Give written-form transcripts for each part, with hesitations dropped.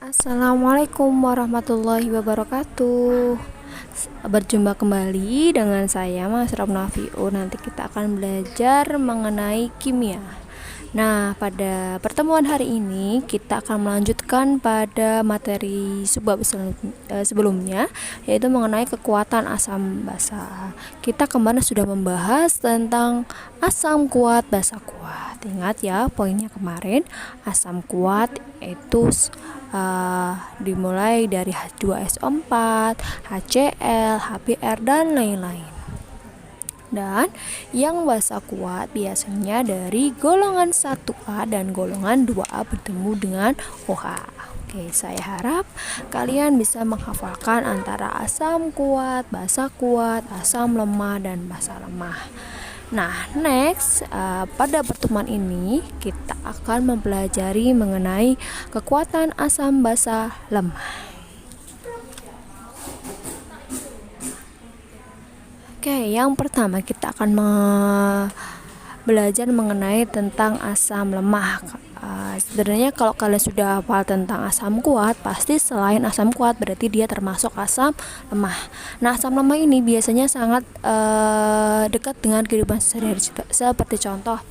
Assalamualaikum warahmatullahi wabarakatuh. Berjumpa kembali dengan saya Mas Rob Nafiu. Nanti kita akan belajar mengenai kimia. Nah, pada pertemuan hari ini kita akan melanjutkan pada materi sebelumnya, yaitu mengenai kekuatan asam basa. Kita kemarin sudah membahas tentang asam kuat, basa kuat. Ingat ya poinnya kemarin, asam kuat itu dimulai dari H2SO4, HCl, HBr, dan lain-lain. Dan yang basa kuat biasanya dari golongan 1A dan golongan 2A bertemu dengan OH. Oke, saya harap kalian bisa menghafalkan antara asam kuat, basa kuat, asam lemah, dan basa lemah. Nah, next pada pertemuan ini kita akan mempelajari mengenai kekuatan asam basa lemah. Oke, yang pertama kita akan belajar mengenai tentang asam lemah. Sebenarnya kalau kalian sudah hafal tentang asam kuat, pasti selain asam kuat berarti dia termasuk asam lemah. Nah, asam lemah ini biasanya sangat dekat dengan kehidupan sehari-hari, seperti contoh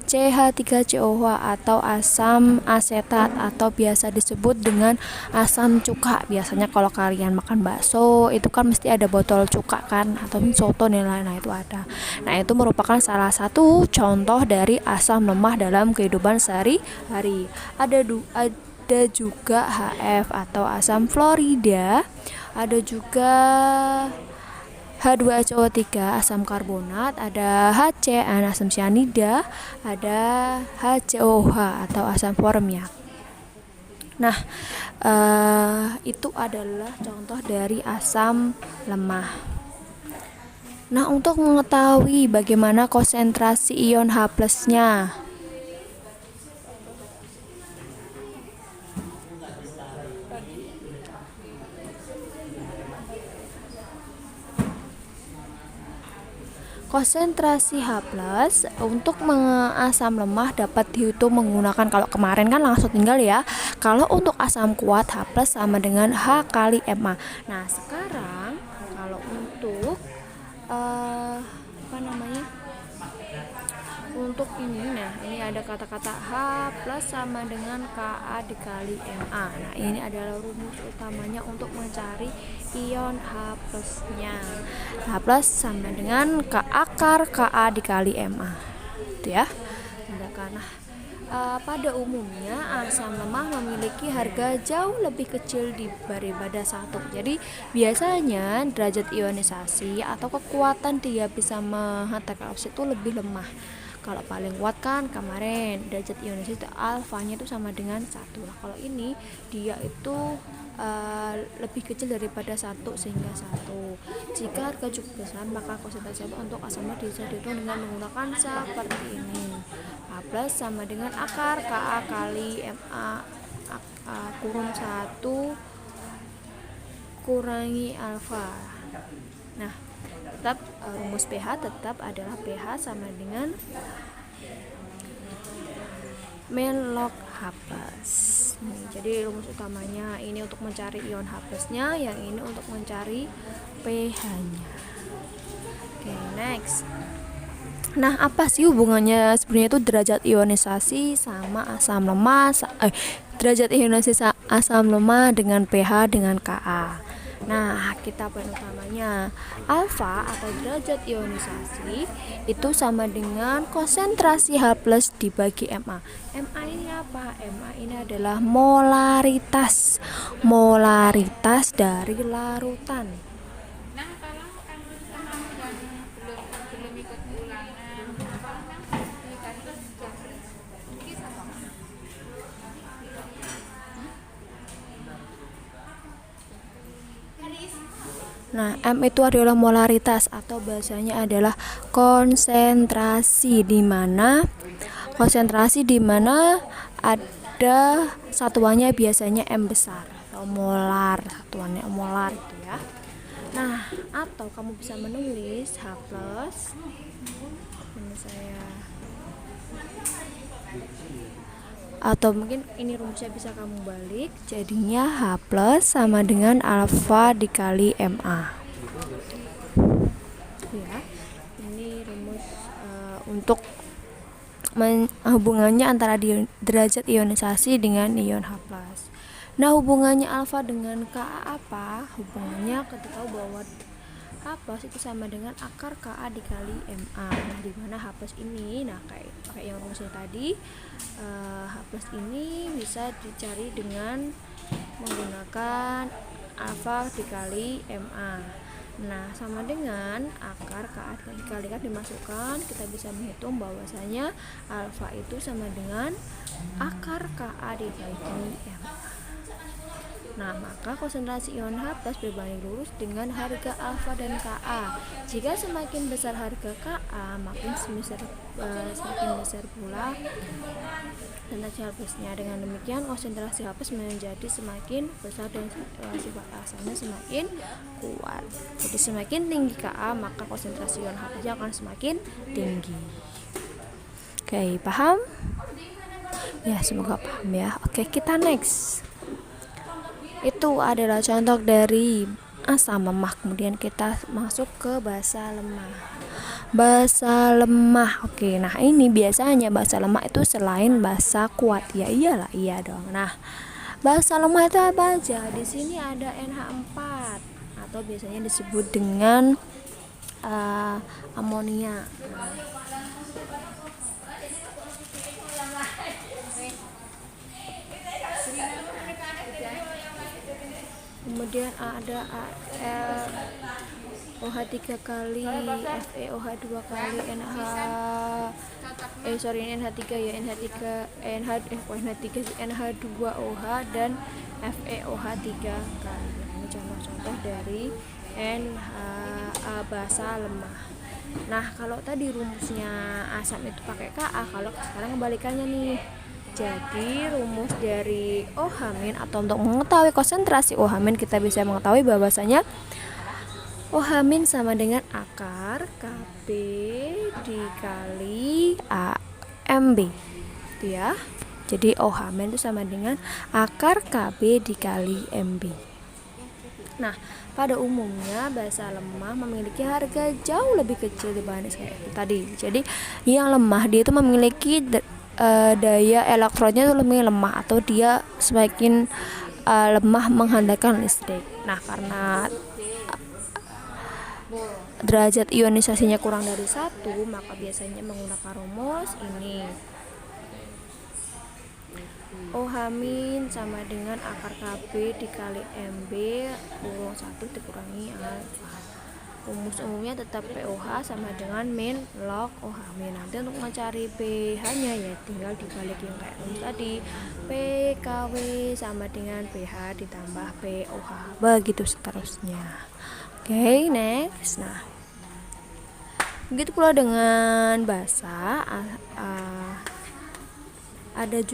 CH3COH atau asam asetat atau biasa disebut dengan asam cuka. Biasanya kalau kalian makan bakso itu kan mesti ada botol cuka kan, atau soto dan lain-lain, itu ada. Nah, itu merupakan salah satu contoh dari asam lemah dalam kehidupan sehari-hari. Ada juga HF atau asam fluorida, ada juga H2SO3 asam karbonat, ada HCN asam sianida, ada HCOH atau asam formiak. Nah, itu adalah contoh dari asam lemah. Nah, untuk mengetahui bagaimana konsentrasi ion H+-nya, konsentrasi H+ untuk asam lemah dapat dihitung menggunakan, kalau kemarin kan langsung tinggal ya. Kalau untuk asam kuat H+ sama dengan H kali Ma. Nah, sekarang kalau untuk untuk ini, nah ini ada kata-kata H+ sama dengan Ka dikali Ma. Nah, ini adalah rumus utamanya untuk mencari ion H+-nya. H+ sama dengan akar Ka dikali Ma. Itu ya. Karena pada umumnya asam lemah memiliki harga jauh lebih kecil daripada satu. Jadi biasanya derajat ionisasi atau kekuatan dia bisa menghantarkan oksigen itu lebih lemah. Kalau paling kuat kan kemarin derajat ionisasi itu alfanya itu sama dengan 1. Nah, kalau ini dia itu lebih kecil daripada 1 sehingga 1. Jika harga cukup besar, maka konsentrasi untuk asam lemah bisa dihitung dengan menggunakan seperti ini. H+ sama dengan akar Ka kali Ma kurung 1 kurangi alfa. Nah, tetap rumus pH tetap adalah pH sama dengan menlog H+. Jadi rumus utamanya ini untuk mencari ion H+-nya, yang ini untuk mencari pH-nya. Oke, next. Nah, apa sih hubungannya sebenarnya itu derajat ionisasi sama asam lemah? Derajat ionisasi asam lemah dengan pH dengan Ka. Nah, kita poin utamanya alfa atau derajat ionisasi itu sama dengan konsentrasi H+ dibagi Ma. Ma ini apa? Ma ini adalah molaritas dari larutan. Nah, M itu adalah molaritas atau bahasanya adalah konsentrasi, di mana ada satuannya biasanya M besar atau molar, satuannya molar itu ya. Nah, atau kamu bisa menulis H+. Ini saya atau mungkin ini rumusnya bisa kamu balik, jadinya H plus sama dengan alfa dikali MA ya. Ini rumus untuk hubungannya antara derajat ionisasi dengan ion H plus. Nah, hubungannya alfa dengan Ka apa? Hubungannya kita tahu bahwa H plus itu sama dengan akar Ka dikali MA. Nah, di mana H plus ini, nah kayak pakai yang rumusnya tadi, H plus ini bisa dicari dengan menggunakan alfa dikali MA. Nah, sama dengan akar Ka dikali kan dimasukkan, kita bisa menghitung bahwasanya alfa itu sama dengan akar Ka dikali MA. Nah, maka konsentrasi ion H plus berbanding lurus dengan harga alfa dan Ka. Jika semakin besar harga Ka, semakin besar pula konsentrasi H plusnya. Dengan demikian, konsentrasi H plus menjadi semakin besar dan sifat asalnya semakin kuat. Jadi semakin tinggi Ka, maka konsentrasi ion H plus akan semakin tinggi. Oke, paham? Ya, semoga paham ya. Oke, kita next. Itu adalah contoh dari asam lemah. Kemudian kita masuk ke basa lemah. Basa lemah. Oke, nah ini biasanya basa lemah itu selain basa kuat. Ya iyalah, iya dong. Nah, basa lemah itu apa aja? Di sini ada NH4 atau biasanya disebut dengan amonia. Kemudian ada AlOH 3 kali, FeOH 2 kali, NH3 ya, NH2OH dan FeOH 3 kali. Ini contoh-contoh dari basa lemah. Nah, kalau tadi rumusnya asam itu pakai Ka, kalau sekarang kebalikannya nih. Jadi rumus dari OH- atau untuk mengetahui konsentrasi OH- kita bisa mengetahui bahwasanya OH- sama dengan akar Kb dikali AMB itu ya. Jadi OH- itu sama dengan akar Kb dikali MB. Nah, pada umumnya basa lemah memiliki harga jauh lebih kecil dibanding tadi. Jadi yang lemah dia itu memiliki daya elektronnya itu lebih lemah atau dia semakin lemah menghantarkan listrik. Nah, karena derajat ionisasinya kurang dari 1, maka biasanya menggunakan rumus ini. OH- sama dengan akar Kb dikali MB kurung 1 dikurangi alfa. Rumus umumnya tetap POH sama dengan min log OH-. Nanti untuk mencari pH-nya ya tinggal dibalik yang kayak rumus tadi. PKW sama dengan pH ditambah POH. Begitu seterusnya. Oke, next. Nah, begitu pula dengan basa. Ada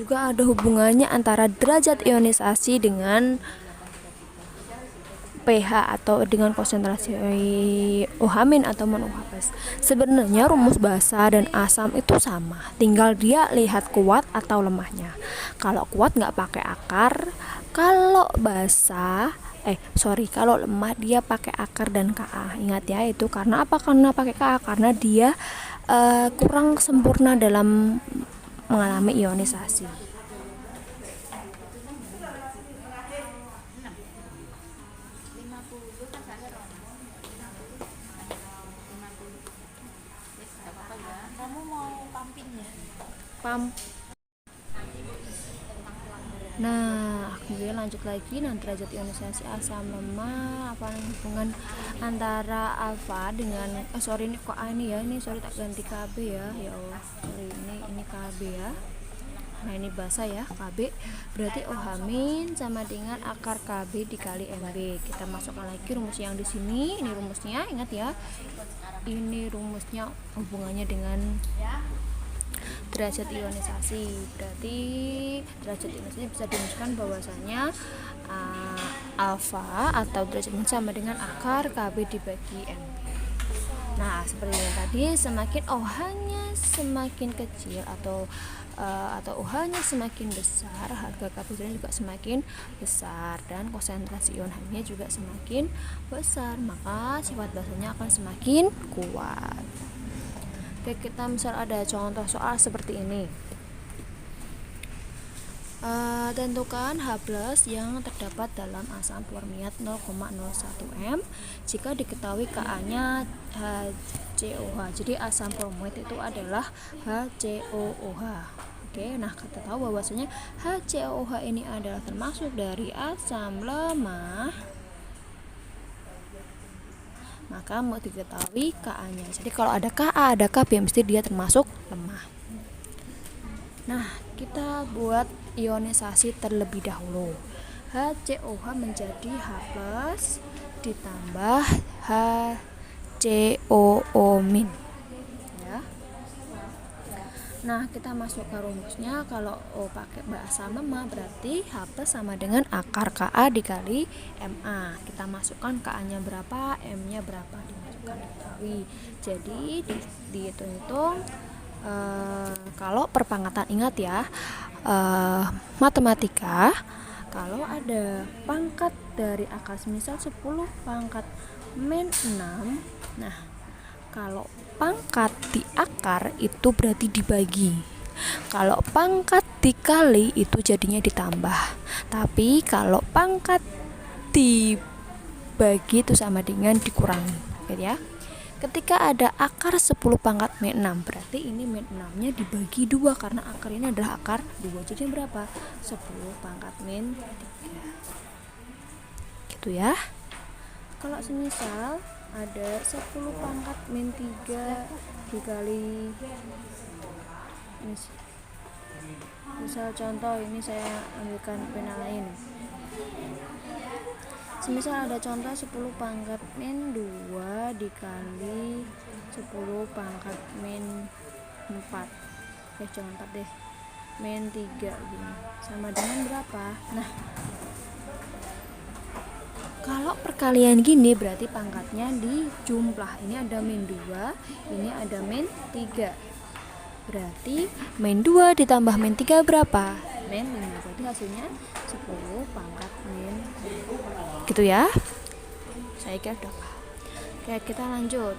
hubungannya antara derajat ionisasi dengan pH atau dengan konsentrasi OH- atau OH+. Sebenarnya rumus basa dan asam itu sama, tinggal dia lihat kuat atau lemahnya. Kalau kuat nggak pakai akar, kalau kalau lemah dia pakai akar dan Ka. Ingat ya, itu karena apa? Karena pakai Ka, karena dia kurang sempurna dalam mengalami ionisasi. Nah, kemudian lanjut lagi. Nah, derajat ionisasi asam lemah, apa hubungan antara alfa dengan tak ganti Kb ya. Ya Allah, ini Kb ya. Nah, ini basa ya, Kb. Berarti OH- sama dengan akar Kb dikali MB. Kita masukkan lagi rumus yang di sini. Ini rumusnya, ingat ya. Ini rumusnya hubungannya dengan derajat ionisasi. Berarti derajat ionisasi bisa dirumuskan bahwasanya alfa atau derajat ionisasi sama dengan akar Kb dibagi MB. Nah, seperti yang tadi, semakin OH-nya semakin kecil atau atau OH-nya semakin besar, harga karbohidratnya juga semakin besar, dan konsentrasi ion H-nya juga semakin besar, maka sifat basanya akan semakin kuat. Oke, kita misal ada contoh soal seperti ini. Tentukan H+ yang terdapat dalam asam formiat 0,01 m jika diketahui Ka-nya HCOH. Jadi asam formiat itu adalah HCOOH. Oke, nah kita tahu bahwasanya HCOOH ini adalah termasuk dari asam lemah, maka mau diketahui Ka-nya. Jadi kalau ada Ka, ada Kb, mesti dia termasuk lemah. Nah, kita buat ionisasi terlebih dahulu. HCOH menjadi H+ ditambah HCOO-. Ya. Nah, kita masuk ke rumusnya. Kalau pakai bahasa lemah berarti H+ sama dengan akar Ka dikali Ma. Kita masukkan Ka-nya berapa, M-nya berapa, dimasukkan diketahui. Jadi dihitung-hitung. Kalau perpangkatan, ingat ya, matematika, kalau ada pangkat dari akar, misal 10 pangkat min 6, nah kalau pangkat di akar itu berarti dibagi, kalau pangkat dikali itu jadinya ditambah, tapi kalau pangkat dibagi itu sama dengan dikurangi, gitu ya. Ketika ada akar 10 pangkat min 6, berarti ini min 6-nya dibagi 2 karena akar ini adalah akar 2. Jadi berapa? 10 pangkat min 3. Gitu ya. Kalau semisal ada 10 pangkat min 3 dikali, misal contoh ini saya ambilkan pena lain. Semisal ada contoh 10 pangkat min 2 dikali 10 pangkat min 4. Jangan 4 deh. Min 3 gini. Sama dengan berapa? Nah, kalau perkalian gini berarti pangkatnya dijumlah. Ini ada min 2, ini ada min 3. Berarti min 2 ditambah min 3 berapa? Min 5. Jadi hasilnya 10 pangkat min 5. Gitu ya. Saya kira udah. Oke, kita lanjut.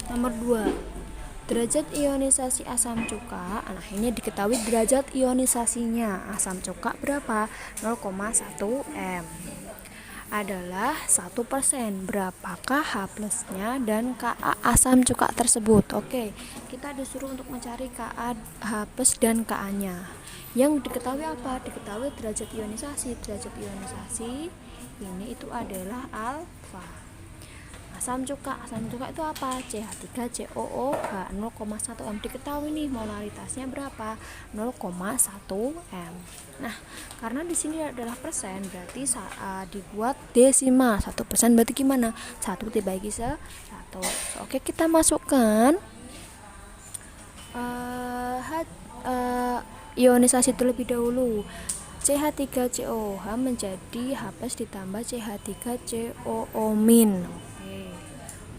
Nomor 2. Derajat ionisasi asam cuka. Nah, ini diketahui derajat ionisasinya. Asam cuka berapa? 0,1 m. Adalah 1%. Berapakah H+-nya dan Ka asam cuka tersebut? Oke, kita disuruh untuk mencari Ka, H+ dan Ka-nya. Yang diketahui apa? Diketahui derajat ionisasi. Derajat ionisasi ini itu adalah alfa. Asam cuka itu apa? CH3COOH 0,1 m. Diketahui nih molaritasnya berapa? 0,1 m. Nah, karena di sini adalah persen, berarti dibuat desimal. 1% berarti gimana? 1 dibagi 1. Oke, kita masukkan ionisasi terlebih dahulu. CH3COOH menjadi H+ ditambah CH3COO-.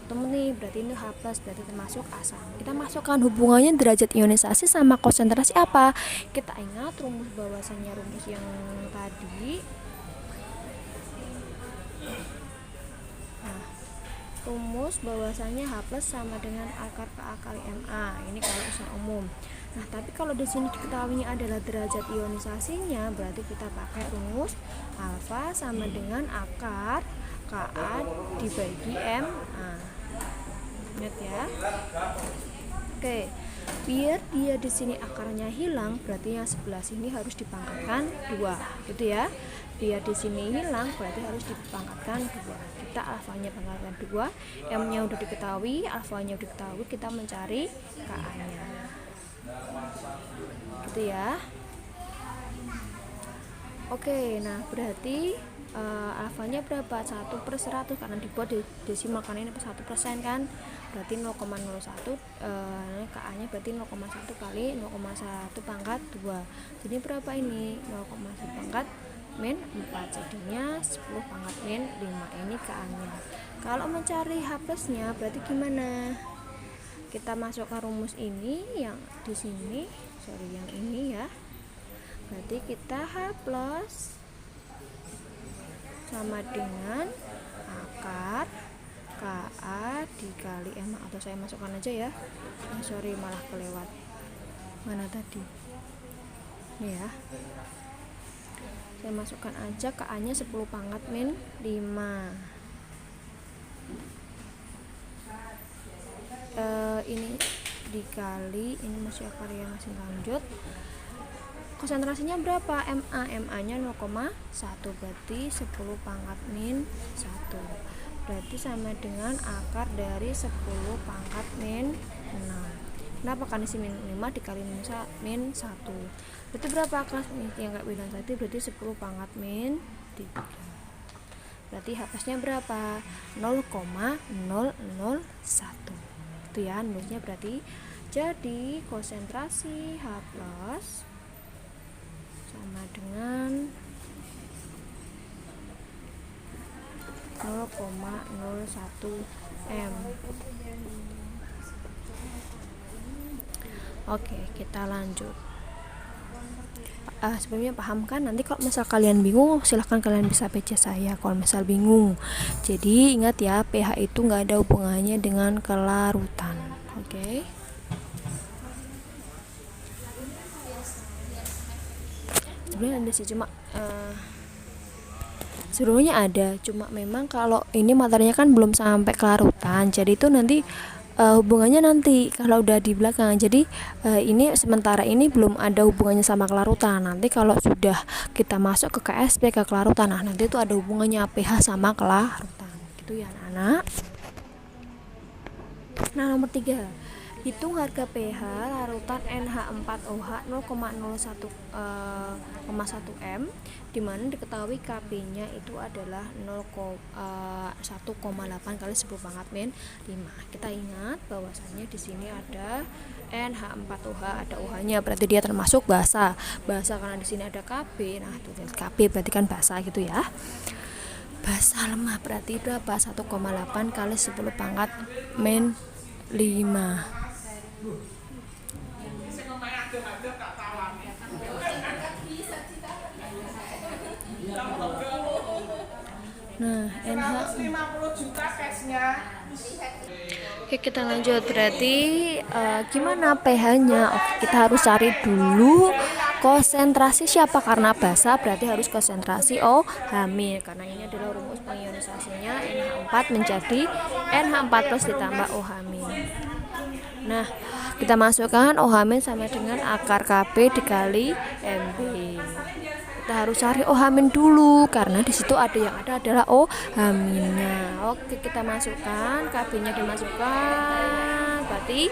Temen nih, berarti ini H+, berarti termasuk asam. Kita masukkan hubungannya derajat ionisasi sama konsentrasi apa? Kita ingat rumus bahwasannya rumus yang tadi. Nah, rumus bahwasannya H+ sama dengan akar Ka kali Ma. Ini kalau usaha umum. Nah, tapi kalau di sini diketahuinya adalah derajat ionisasinya, berarti kita pakai rumus alfa sama dengan akar Ka dibagi Ma. Ingat ya. Oke, biar dia di sini akarnya hilang, berarti yang sebelah sini harus dipangkatkan 2, gitu ya. Biar di sini hilang, berarti harus dipangkatkan 2. Kita alfanya pangkatkan 2, M-nya udah diketahui, alfanya udah diketahui, kita mencari Ka-nya. Gitu ya. Oke, nah berarti alfanya berapa? 1/100 karena dibuat desimal, karena ini 1% kan, berarti 0,01. Ka-nya berarti 0,1 kali 0,1 pangkat 2. Jadi berapa ini? 0,1 pangkat min 4, jadinya 10 pangkat min 5. Ini Ka-nya. Kalau mencari H plusnya berarti gimana? Kita masukkan rumus ini yang di sini, yang ini ya. Berarti kita H plus sama dengan akar KA dikali M, atau saya masukkan aja ya. Malah kelewat. Mana tadi? Ini ya. Saya masukkan aja KA-nya 10 pangkat min 5. Ini dikali, ini masih akar ya, masih lanjut. Konsentrasinya berapa? MA nya 0,1, berarti 10 pangkat min 1, berarti sama dengan akar dari 10 pangkat min 6. Kenapa? Karena isi min 5 dikali min 1, berarti berapa akar yang gak bilang tadi? Berarti 10 pangkat min 3, berarti H plusnya berapa? 0,001. itu ya nulisnya. Berarti jadi konsentrasi H plus sama dengan 0,01 M. Oke, kita lanjut. Sebelumnya paham kan? Nanti kalau misal kalian bingung, silahkan kalian bisa baca saya kalau misal bingung. Jadi ingat ya, pH itu nggak ada hubungannya dengan kelarutan. Oke. Sebenarnya ada sih, cuma sebelumnya ada, cuma memang kalau ini materinya kan belum sampai kelarutan, jadi itu nanti hubungannya nanti kalau udah di belakang. Jadi ini sementara ini belum ada hubungannya sama kelarutan. Nanti kalau sudah kita masuk ke KSP, ke kelarutan, nah nanti itu ada hubungannya pH sama kelarutan. Gitu ya anak-anak. Nah, nomor 3, hitung harga pH larutan NH4OH 0,01 M, dimana diketahui Kp-nya itu adalah 1,8 kali 10 pangkat min 5. Kita ingat bahwasannya di sini ada NH4OH, ada OH-nya, berarti dia termasuk basa karena di sini ada Kp. Nah, itu Kp berarti kan basa gitu ya. Basa lemah berarti berapa? 1,8 kali 10 pangkat min 5. Nah, NH 50 juta cashnya. Oke, kita lanjut. Berarti gimana pH-nya? Oke, kita harus cari dulu konsentrasi siapa, karena basa berarti harus konsentrasi OH-, karena ini adalah rumus pengionisasinya NH4 menjadi NH4 plus ditambah OH-. Nah, kita masukkan OH- sama dengan akar Kp dikali Mb. Kita harus cari OH- dulu karena di situ ada yang ada adalah OH-nya. Oke, kita masukkan, Kp-nya dimasukkan. Berarti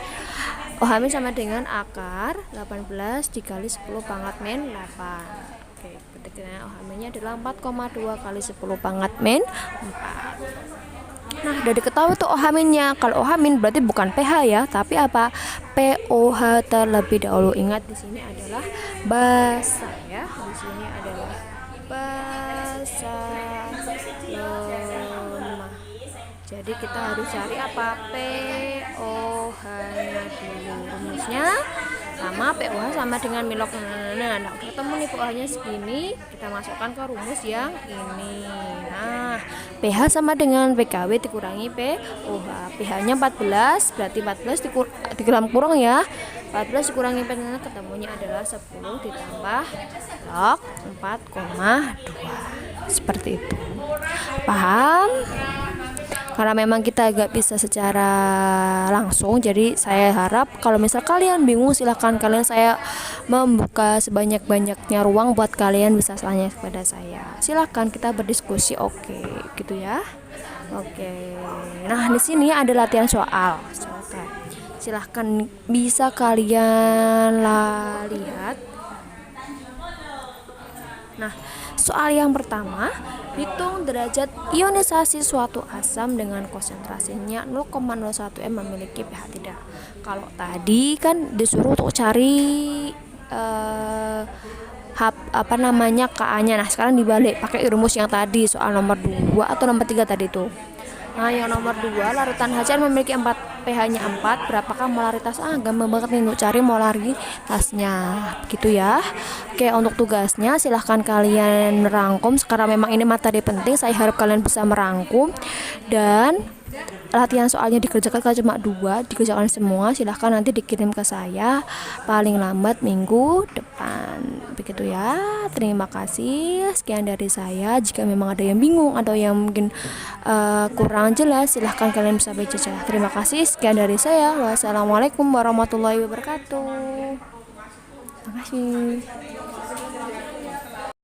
OH- sama dengan akar 18 dikali 10 pangkat min 8. Oke, ketiknya OH-nya adalah 4,2 kali 10 pangkat min 4. Nah, udah diketahui tuh OH-nya. Kalau OH- berarti bukan pH ya, tapi apa? pOH terlebih dahulu. Ingat di sini adalah basa ya. Di sini adalah basa lemah. Jadi kita harus cari apa? pOH-nya dulu. Rumusnya sama, pOH sama dengan milok. Nah, ketemu nih pOH-nya segini, kita masukkan ke rumus yang ini. Nah, pH sama dengan PKW dikurangi pOH. pH-nya 14, berarti 14 kurang ya. 14 dikurangi pH, ketemunya adalah 10 ditambah log 4,2. Seperti itu. Paham? Karena memang kita agak bisa secara langsung, jadi saya harap kalau misal kalian bingung, silahkan kalian saya membuka sebanyak-banyaknya ruang buat kalian bisa tanya kepada saya. Silahkan kita berdiskusi, oke, gitu ya. Oke. Nah, di sini ada latihan soal. Silahkan bisa kalian lihat. Nah, soal yang pertama, hitung derajat ionisasi suatu asam dengan konsentrasinya 0,01 M memiliki pH tidak. Kalau tadi kan disuruh untuk cari KA-nya. Nah, sekarang dibalik pakai rumus yang tadi, soal nomor 2 atau nomor 3 tadi tuh. Nah, yang nomor 2, larutan HCl memiliki 4 pH-nya 4. Berapakah molaritas? Gampang banget nih untuk cari molaritasnya. Gitu ya. Oke, untuk tugasnya silahkan kalian merangkum. Sekarang memang ini materi penting, saya harap kalian bisa merangkum. Dan latihan soalnya dikerjakan kalau cuma 2, dikerjakan semua. Silahkan nanti dikirim ke saya paling lambat minggu depan. Begitu ya. Terima kasih. Sekian dari saya. Jika memang ada yang bingung atau yang mungkin kurang jelas, silahkan kalian bisa baca. Terima kasih. Sekian dari saya. Wassalamualaikum warahmatullahi wabarakatuh. Terima kasih.